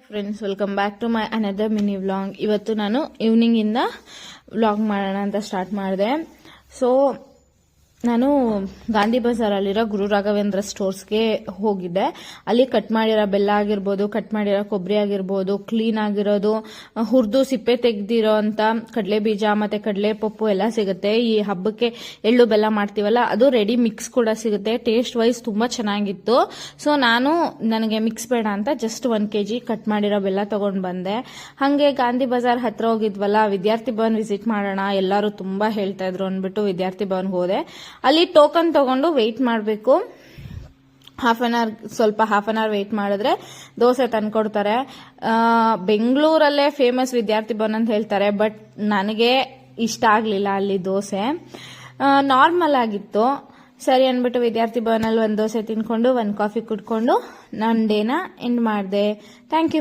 Friends, welcome back to my another mini vlog. ಇವತ್ತು ನಾನು evening ಇಂದ ವ್ಲಾಗ್ ಮಾಡೋಣ ಅಂತ ಸ್ಟಾರ್ಟ್ ಮಾಡಿದೆ. ಸೊ ನಾನು ಗಾಂಧಿ ಬಜಾರಲ್ಲಿರೋ ಗುರು ರಾಘವೇಂದ್ರ ಸ್ಟೋರ್ಸ್ಗೆ ಹೋಗಿದ್ದೆ. ಅಲ್ಲಿ ಕಟ್ ಮಾಡಿರೋ ಬೆಲ್ಲ ಆಗಿರ್ಬೋದು, ಕಟ್ ಮಾಡಿರೋ ಕೊಬ್ಬರಿ ಆಗಿರ್ಬೋದು, ಕ್ಲೀನ್ ಆಗಿರೋದು, ಹುರಿದು ಸಿಪ್ಪೆ ತೆಗ್ದಿರೋ ಅಂತ ಕಡಲೆ ಬೀಜ ಮತ್ತೆ ಕಡಲೆ ಪಪ್ಪು ಎಲ್ಲ ಸಿಗುತ್ತೆ. ಈ ಹಬ್ಬಕ್ಕೆ ಎಳ್ಳು ಬೆಲ್ಲ ಮಾಡ್ತೀವಲ್ಲ, ಅದು ರೆಡಿ ಮಿಕ್ಸ್ ಕೂಡ ಸಿಗುತ್ತೆ. ಟೇಸ್ಟ್ ವೈಸ್ ತುಂಬಾ ಚೆನ್ನಾಗಿತ್ತು. ಸೊ ನನಗೆ ಮಿಕ್ಸ್ ಬೇಡ ಅಂತ ಜಸ್ಟ್ 1 kg ಕಟ್ ಮಾಡಿರೋ ಬೆಲ್ಲ ತಗೊಂಡ್ ಬಂದೆ. ಹಂಗೆ ಗಾಂಧಿ ಬಜಾರ್ ಹತ್ರ ಹೋಗಿದ್ವಲ್ಲ, ವಿದ್ಯಾರ್ಥಿ ಭವನ್ ವಿಸಿಟ್ ಮಾಡೋಣ ಎಲ್ಲರೂ ತುಂಬಾ ಹೇಳ್ತಾ ಇದ್ರು ಅಂದ್ಬಿಟ್ಟು ವಿದ್ಯಾರ್ಥಿ ಭವನ್ಗೆ ಹೋದೆ. ಅಲ್ಲಿ ಟೋಕನ್ ತಗೊಂಡು ವೆಯ್ಟ್ ಮಾಡಬೇಕು. ಹಾಫ್ ಅನ್ ಅವರ್ ವೆಯ್ಟ್ ಮಾಡಿದ್ರೆ ದೋಸೆ ತಂದ್ಕೊಡ್ತಾರೆ. ಬೆಂಗಳೂರಲ್ಲೇ ಫೇಮಸ್ ವಿದ್ಯಾರ್ಥಿ ಭವನ್ ಅಂತ ಹೇಳ್ತಾರೆ, ಬಟ್ ನನಗೆ ಇಷ್ಟ ಆಗ್ಲಿಲ್ಲ ಅಲ್ಲಿ ದೋಸೆ. ನಾರ್ಮಲ್ ಆಗಿತ್ತು. ಸರಿ ಅನ್ಬಿಟ್ಟು ವಿದ್ಯಾರ್ಥಿ ಭವನಲ್ಲಿ 1 ದೋಸೆ ತಿನ್ಕೊಂಡು 1 ಕಾಫಿ ಕುಡ್ಕೊಂಡು ನನ್ನ ಡೇನ ಎಂಡ್ ಮಾಡಿದೆ. Thank you.